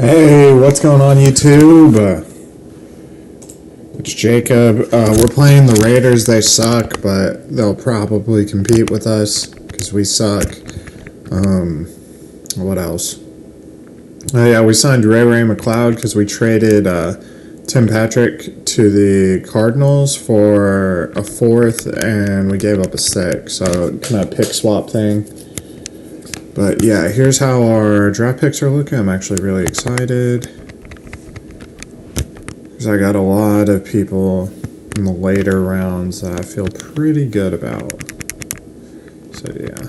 Hey, what's going on YouTube? It's Jacob. We're playing the Raiders. They suck, but they'll probably compete with us because we suck. What else? Oh yeah, we signed Ray McLeod because we traded Tim Patrick to the Cardinals for a fourth, and we gave up a sixth. So kind of pick swap thing. But yeah, here's how our draft picks are looking. I'm actually really excited because I got a lot of people in the later rounds that I feel pretty good about. So yeah,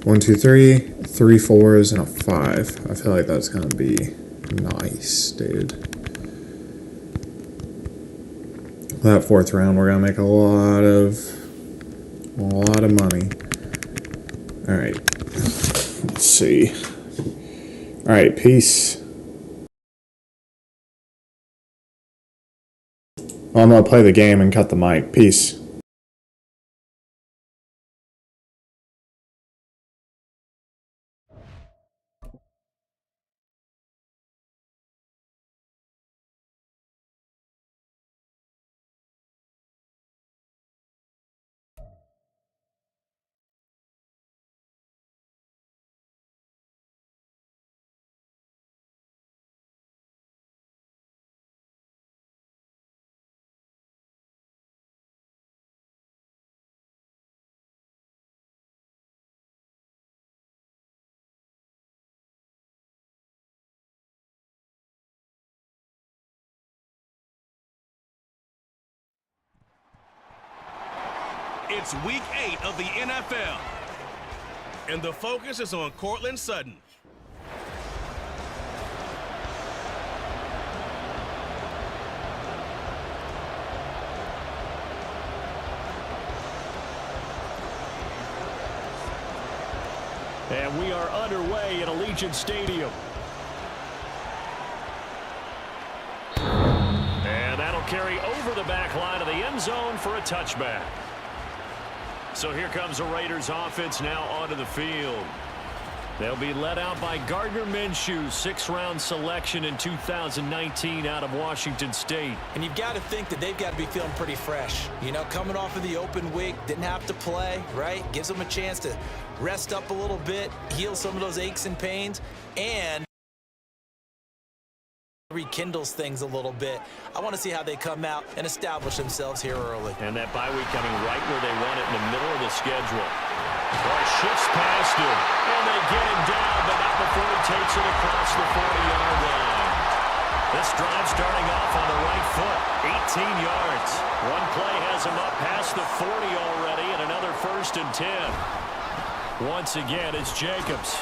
1, 2, 3, 3 4s, and a 5. I feel like that's gonna be nice, dude. That fourth round, we're gonna make a lot of money. All right, let's see. All right, peace. Well, I'm gonna play the game and cut the mic. Peace. It's week 8 of the NFL, and the focus is on Courtland Sutton. And we are underway at Allegiant Stadium. And that'll carry over the back line of the end zone for a touchback. So here comes the Raiders offense now onto the field. They'll be led out by Gardner Minshew, 6th-round selection in 2019 out of Washington State. And you've got to think that they've got to be feeling pretty fresh. You know, coming off of the open week, didn't have to play, right? Gives them a chance to rest up a little bit, heal some of those aches and pains, and rekindles things a little bit. I want to see how they come out and establish themselves here early. And that bye week coming right where they want it in the middle of the schedule. Boy, shifts past him, and they get him down, but not before he takes it across the 40-yard line. This drive starting off on the right foot, 18 yards. One play has him up past the 40 already, and another 1st and 10. Once again, it's Jacobs.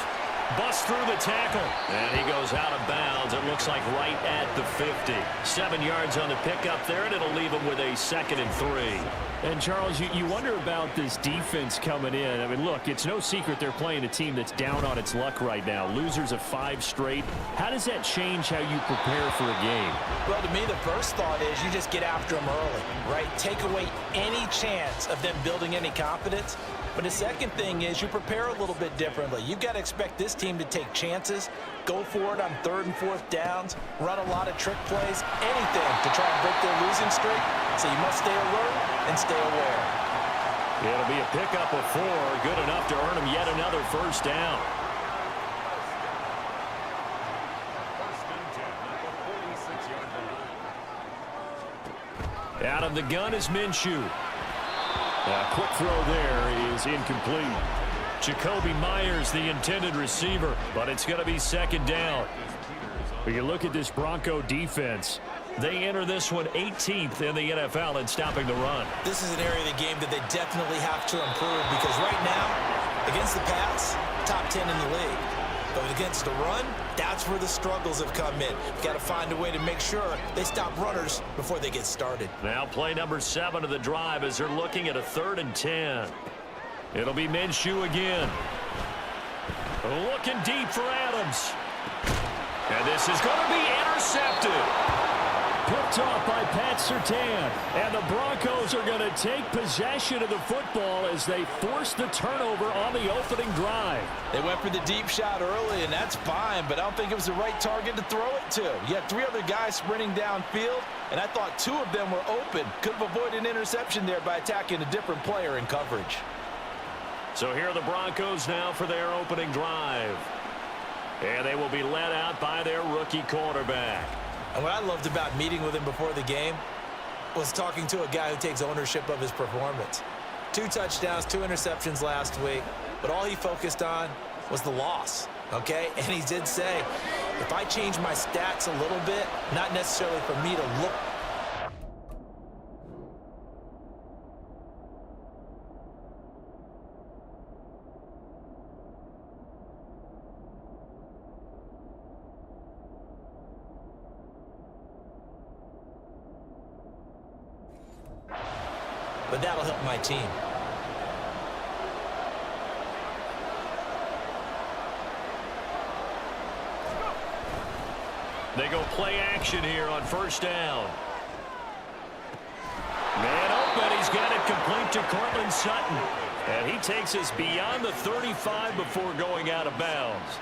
Busts through the tackle, and he goes out of bounds. It looks like right at the 50. 7 yards on the pickup there, and it'll leave him with a 2nd and 3. And, Charles, you wonder about this defense coming in. I mean, look, it's no secret they're playing a team that's down on its luck right now. Losers of 5 straight. How does that change how you prepare for a game? Well, to me, the first thought is you just get after them early, right? Take away any chance of them building any confidence. But the second thing is you prepare a little bit differently. You've got to expect this team to take chances, go for it on 3rd and 4th downs, run a lot of trick plays, anything to try and break their losing streak. So you must stay alert and stay aware. It'll be a pickup of 4, good enough to earn him yet another 1st down. Out of the gun is Minshew. A quick throw there is incomplete. Jacoby Myers, the intended receiver, but it's going to be 2nd down. When you look at this Bronco defense, they enter this one 18th in the NFL in stopping the run. This is an area of the game that they definitely have to improve because right now, against the pass, top 10 in the league. But against the run, that's where the struggles have come in. Got to find a way to make sure they stop runners before they get started. Now play number 7 of the drive as they're looking at a 3rd and 10. It'll be Minshew again. Looking deep for Adams. And this is going to be intercepted. picked off by Pat Surtain. And the Broncos are going to take possession of the football as they force the turnover on the opening drive. They went for the deep shot early, and that's fine, but I don't think it was the right target to throw it to. You had 3 other guys sprinting downfield, and I thought 2 of them were open. Could have avoided an interception there by attacking a different player in coverage. So here are the Broncos now for their opening drive. And they will be led out by their rookie quarterback. And what I loved about meeting with him before the game was talking to a guy who takes ownership of his performance. 2 touchdowns, 2 interceptions last week, but all he focused on was the loss, okay? And he did say, if I change my stats a little bit, not necessarily for me to look. But that'll help my team. They go play action here on first down. Man open, he's got it complete to Cortland Sutton. And he takes us beyond the 35 before going out of bounds.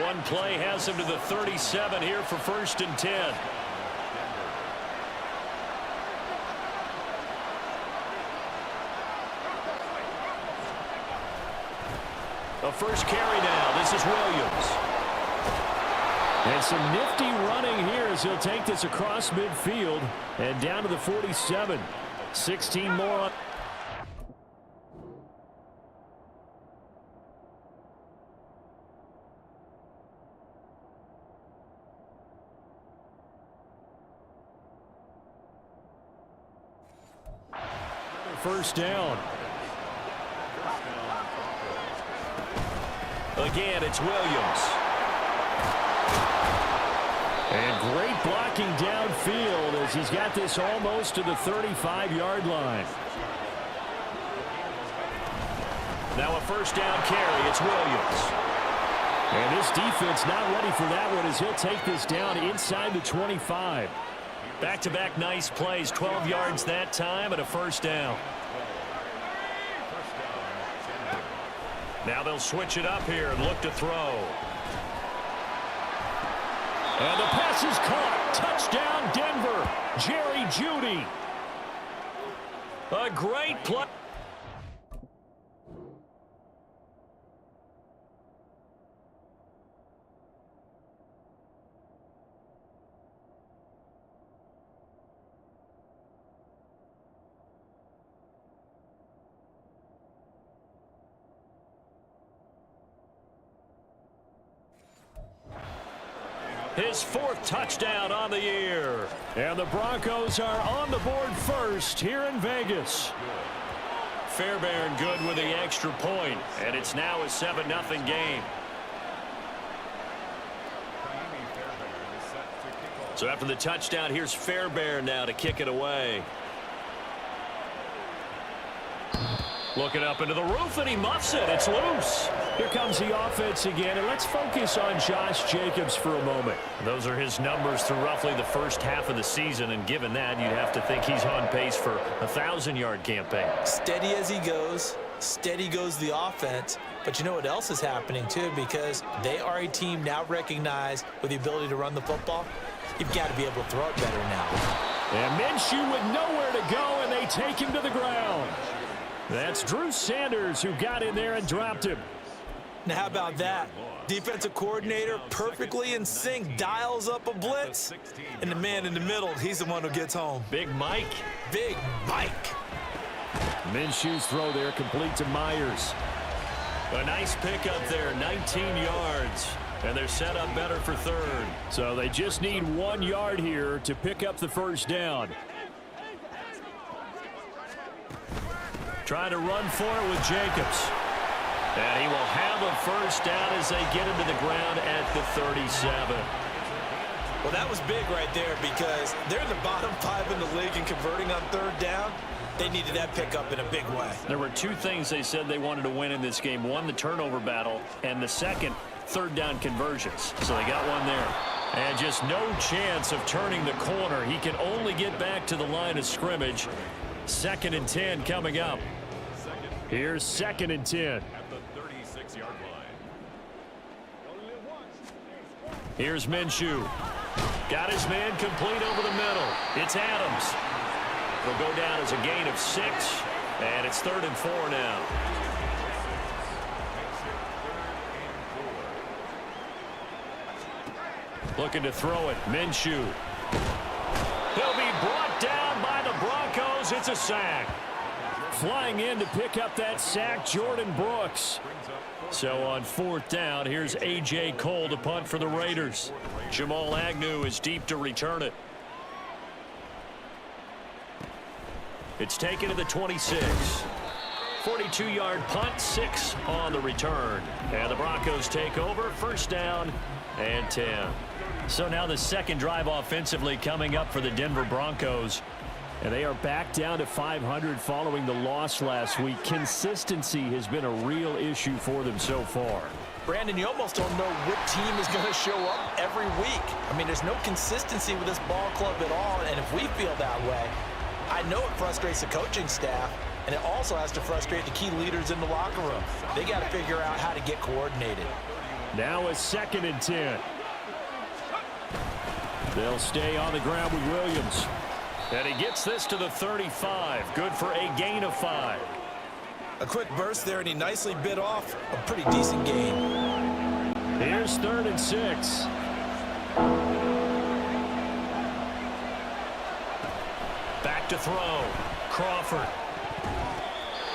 One play has him to the 37 here for 1st and 10. A first carry now. This is Williams. And some nifty running here as he'll take this across midfield and down to the 47. 16 more. First down. Again, it's Williams. And great blocking downfield as he's got this almost to the 35-yard line. Now a first down carry. It's Williams. And this defense not ready for that one as he'll take this down inside the 25. Back-to-back nice plays. 12 yards that time and a first down. Now they'll switch it up here and look to throw. And the pass is caught. Touchdown, Denver. Jerry Jeudy. A great play. His 4th touchdown on the year. And the Broncos are on the board first here in Vegas. Fairbairn good with the extra point, and it's now a 7-0 game. So after the touchdown, here's Fairbairn now to kick it away. Looking up into the roof, and he muffs it. It's loose. Here comes the offense again, and let's focus on Josh Jacobs for a moment. Those are his numbers through roughly the first half of the season, and given that, you'd have to think he's on pace for a 1,000-yard campaign. Steady as he goes, steady goes the offense. But you know what else is happening, too, because they are a team now recognized with the ability to run the football. You've got to be able to throw it better now. And Minshew with nowhere to go, and they take him to the ground. That's Drew Sanders who got in there and dropped him. Now, how about that? Defensive coordinator perfectly in sync, dials up a blitz, and the man in the middle, he's the one who gets home. Big Mike. Big Mike. Minshew's throw there complete to Myers. A nice pickup there, 19 yards. And they're set up better for 3rd. So they just need 1 yard here to pick up the first down. Trying to run for it with Jacobs. And he will have a first down as they get him to the ground at the 37. Well, that was big right there because they're in the bottom 5 in the league and converting on 3rd down. They needed that pickup in a big way. There were 2 things they said they wanted to win in this game. One, the turnover battle, and the second, 3rd down conversions. So they got one there. And just no chance of turning the corner. He can only get back to the line of scrimmage. 2nd and 10 coming up. Here's 2nd and 10. At the 36-yard line. Here's Minshew. Got his man complete over the middle. It's Adams. Will go down as a gain of 6, and it's 3rd and 4 now. Looking to throw it. Minshew. He'll be brought down by the Broncos. It's a sack. Flying in to pick up that sack, Jordan Brooks. So on 4th down, here's A.J. Cole to punt for the Raiders. Jamal Agnew is deep to return it. It's taken to the 26. 42-yard punt, 6 on the return. And the Broncos take over, 1st down and 10. So now the second drive offensively coming up for the Denver Broncos. And they are back down to 500 following the loss last week. Consistency has been a real issue for them so far. Brandon, you almost don't know what team is going to show up every week. I mean, there's no consistency with this ball club at all, and if we feel that way, I know it frustrates the coaching staff, and it also has to frustrate the key leaders in the locker room. They got to figure out how to get coordinated. Now a 2nd and 10. They'll stay on the ground with Williams. And he gets this to the 35. Good for a gain of 5. A quick burst there, and he nicely bit off a pretty decent game. Here's 3rd and 6. Back to throw. Crawford.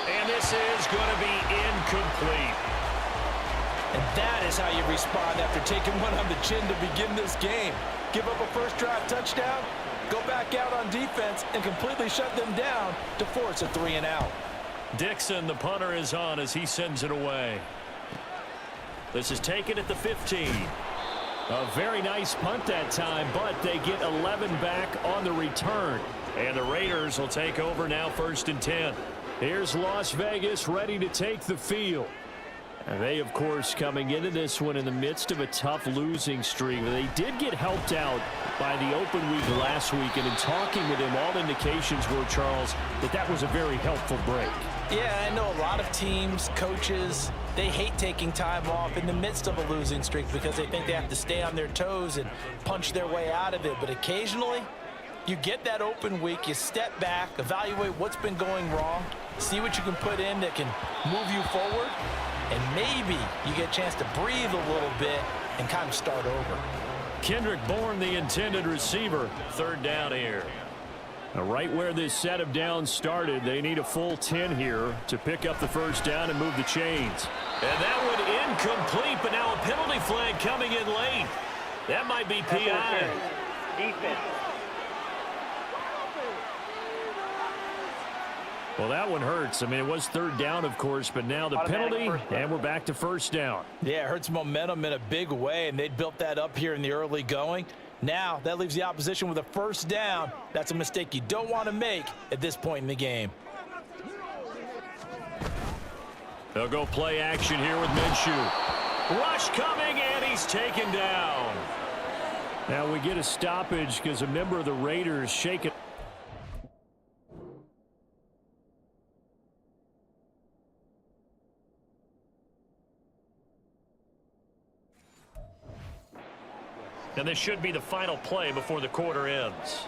And this is going to be incomplete. And that is how you respond after taking one on the chin to begin this game. Give up a first drive touchdown, go back out on defense, and completely shut them down to force a 3 and out. Dixon, the punter, is on as he sends it away. This is taken at the 15. A very nice punt that time, but they get 11 back on the return. And the Raiders will take over now, 1st and 10. Here's Las Vegas ready to take the field. And they, of course, coming into this one in the midst of a tough losing streak. They did get helped out by the open week last week, and in talking with him, all indications were, Charles, that was a very helpful break. Yeah, I know a lot of teams, coaches, they hate taking time off in the midst of a losing streak because they think they have to stay on their toes and punch their way out of it. But occasionally, you get that open week, you step back, evaluate what's been going wrong, see what you can put in that can move you forward, and maybe you get a chance to breathe a little bit and kind of start over. Kendrick Bourne, the intended receiver. 3rd down here. Now, right where this set of downs started, they need a full 10 here to pick up the 1st down and move the chains. And that one incomplete, but now a penalty flag coming in late. That might be PI. Defense. Well, that one hurts. I mean, it was 3rd down, of course, but now the penalty, and we're back to 1st down. Yeah, it hurts momentum in a big way, and they'd built that up here in the early going. Now, that leaves the opposition with a 1st down. That's a mistake you don't want to make at this point in the game. They'll go play action here with Minshew. Rush coming, and he's taken down. Now we get a stoppage because a member of the Raiders shaking. And this should be the final play before the quarter ends.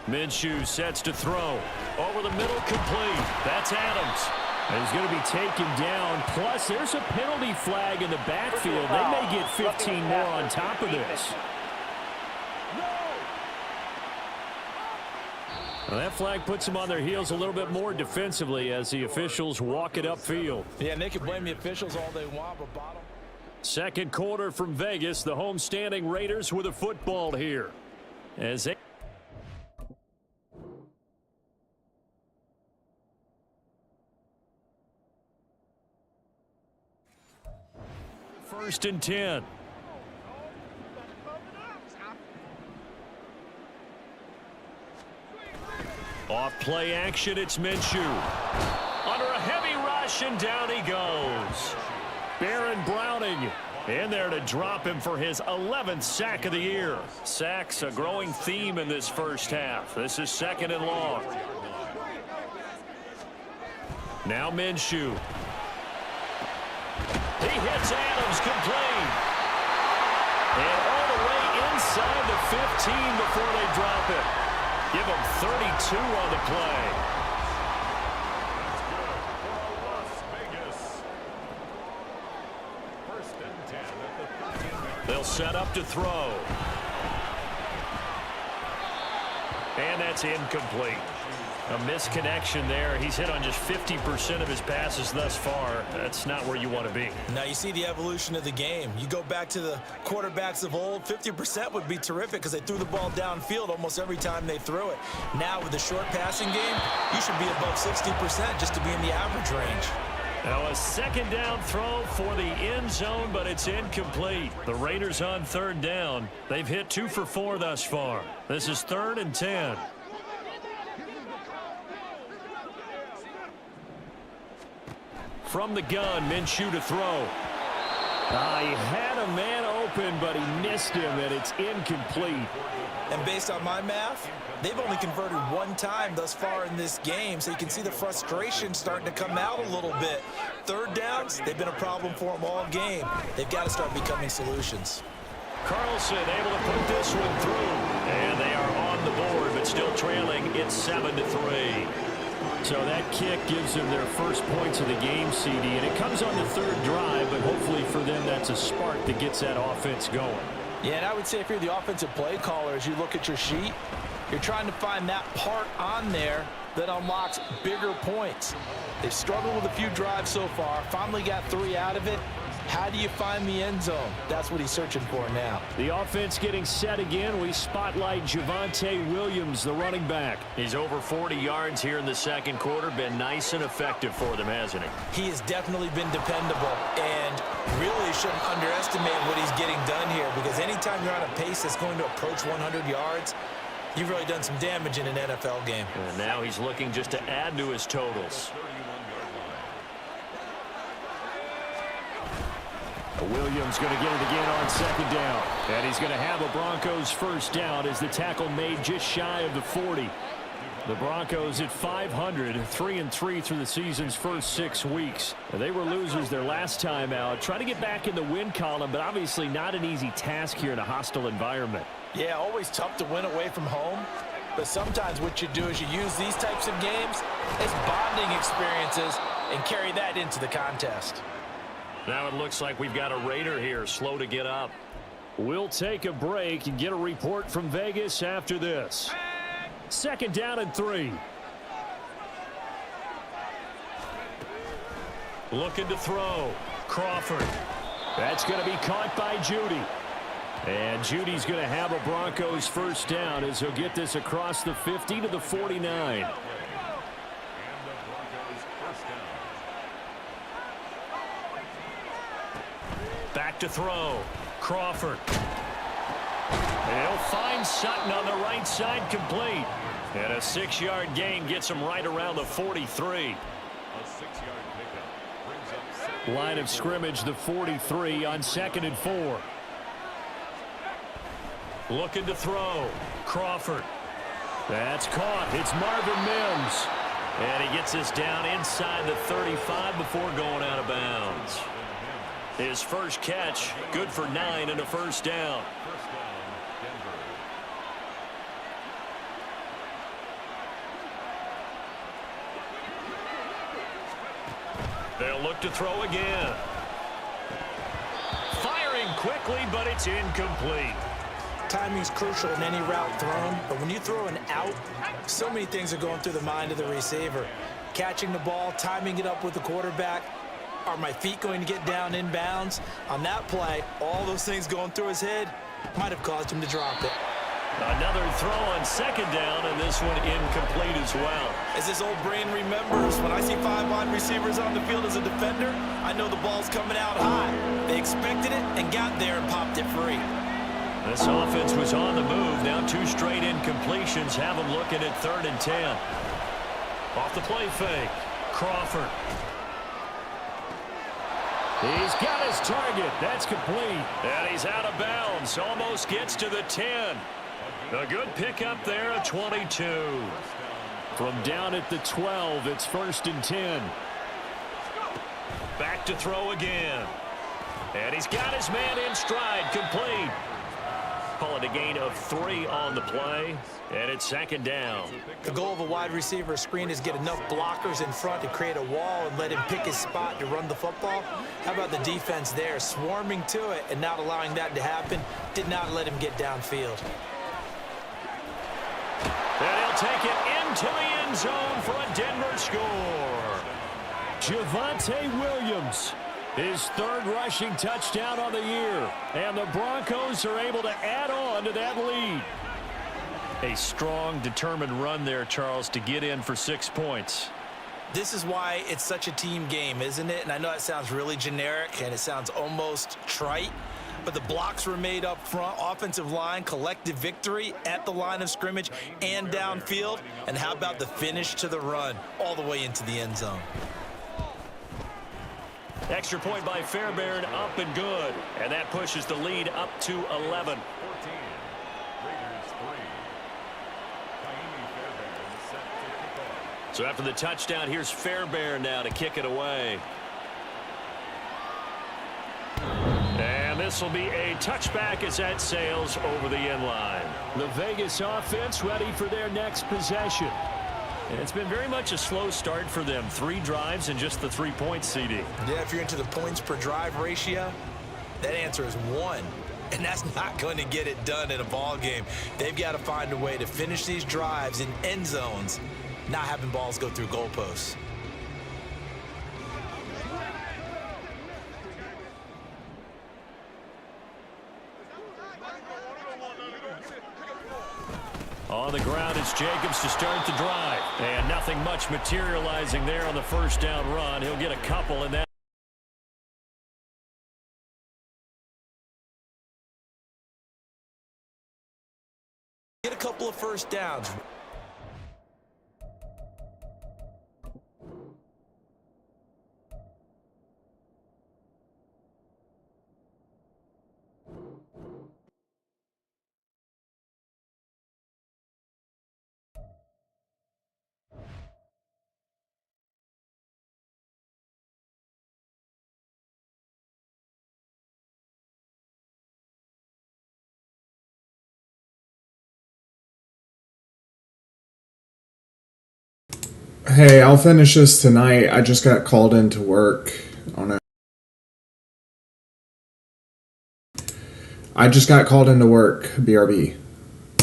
Minshew sets to throw. Over the middle, complete. That's Adams. And he's going to be taken down. Plus, there's a penalty flag in the backfield. They may get 15 more on top of this. Well, that flag puts them on their heels a little bit more defensively as the officials walk it upfield. Yeah, and they can blame the officials all they want, but bottom. Second quarter from Vegas. The homestanding Raiders with a football here. As they... First and 10. Off play action, it's Minshew. Under a heavy rush, and down he goes. Baron Browning In there to drop him for his 11th sack of the year. Sacks, a growing theme in this first half. This is 2nd and long. Now Minshew. He hits Adams complete. And all the way inside the 15 before they drop it. Give him 32 on the play. They'll set up to throw. And that's incomplete. A misconnection there. He's hit on just 50% of his passes thus far. That's not where you want to be. Now you see the evolution of the game. You go back to the quarterbacks of old, 50% would be terrific because they threw the ball downfield almost every time they threw it. Now with the short passing game, you should be above 60% just to be in the average range. Now a 2nd down throw for the end zone, but it's incomplete. The Raiders on 3rd down. They've hit 2 for 4 thus far. This is 3rd and 10. From the gun, Minshew to throw. He had a man open, but he missed him, and it's incomplete. And based on my math, they've only converted 1 time thus far in this game, so you can see the frustration starting to come out a little bit. 3rd downs, they've been a problem for them all game. They've got to start becoming solutions. Carlson able to put this one through. And they are on the board, but still trailing. It's 7-3. So that kick gives them their first points of the game, CD, and it comes on the 3rd drive, but hopefully for them that's a spark that gets that offense going. Yeah, and I would say if you're the offensive play caller, as you look at your sheet, you're trying to find that part on there that unlocks bigger points. They've struggled with a few drives so far, finally got 3 out of it. How do you find the end zone? That's what he's searching for now. The offense getting set again. We spotlight Javonte Williams, the running back. He's over 40 yards here in the 2nd quarter. Been nice and effective for them, hasn't he? He has definitely been dependable, and really shouldn't underestimate what he's getting done here, because anytime you're on a pace that's going to approach 100 yards, you've really done some damage in an NFL game. And now he's looking just to add to his totals. Williams going to get it again on 2nd down. And he's going to have a Broncos first down as the tackle made just shy of the 40. The Broncos at 500, 3-3 through the season's first 6 weeks. They were losers their last time out. Trying to get back in the win column, but obviously not an easy task here in a hostile environment. Yeah, always tough to win away from home. But sometimes what you do is you use these types of games as bonding experiences and carry that into the contest. Now it looks like we've got a Raider here, slow to get up. We'll take a break and get a report from Vegas after this. 2nd down and 3. Looking to throw. Crawford. That's going to be caught by Judy. And Judy's going to have a Broncos first down as he'll get this across the 50 to the 49. Back to throw. Crawford. And he'll find Sutton on the right side, complete. And a 6-yard gain gets him right around the 43. Line of scrimmage, the 43 on 2nd and 4. Looking to throw. Crawford. That's caught. It's Marvin Mims. And he gets this down inside the 35 before going out of bounds. His first catch, good for 9 and a first down. They'll look to throw again. Firing quickly, but it's incomplete. Timing's crucial in any route thrown, but when you throw an out, so many things are going through the mind of the receiver. Catching the ball, timing it up with the quarterback. Are my feet going to get down inbounds? On that play, all those things going through his head might have caused him to drop it. Another throw on 2nd down, and this one incomplete as well. As this old brain remembers, when I see 5 wide receivers on the field as a defender, I know the ball's coming out high. They expected it and got there and popped it free. This offense was on the move. Now 2 straight incompletions have them looking at 3rd and 10. Off the play fake. Crawford. He's got his target. That's complete. And he's out of bounds. Almost gets to the 10. A good pickup there at 22. From down at the 12, it's 1st and 10. Back to throw again. And he's got his man in stride, complete. Call it a gain of 3 on the play, and it's 2nd down. The goal of a wide receiver screen is get enough blockers in front to create a wall and let him pick his spot to run the football. How about the defense there, swarming to it and not allowing that to happen? Did not let him get downfield. And he'll take it into the end zone for a Denver score. Javonte Williams, his 3rd rushing touchdown on the year. And the Broncos are able to add on to that lead. A strong, determined run there, Charles, to get in for 6 points. This is why it's such a team game, isn't it? And I know it sounds really generic and it sounds almost trite, but the blocks were made up front, offensive line, collective victory at the line of scrimmage and downfield. And how about the finish to the run all the way into the end zone? Extra point by Fairbairn, up and good. And that pushes the lead up to 11. So after the touchdown, here's Fairbairn now to kick it away. And this will be a touchback as that sails over the end line. The Vegas offense ready for their next possession. And it's been very much a slow start for them. 3 drives and just the 3 points, CD. Yeah, if you're into the points per drive ratio, that answer is 1. And that's not going to get it done in a ball game. They've got to find a way to finish these drives in end zones, not having balls go through goalposts. On the ground, it's Jacobs to start the drive. And nothing much materializing there on the first down run. He'll get a couple in that. Get a couple of first downs. Hey, I'll finish this tonight. I just got called into work on a... I just got called into work, BRB.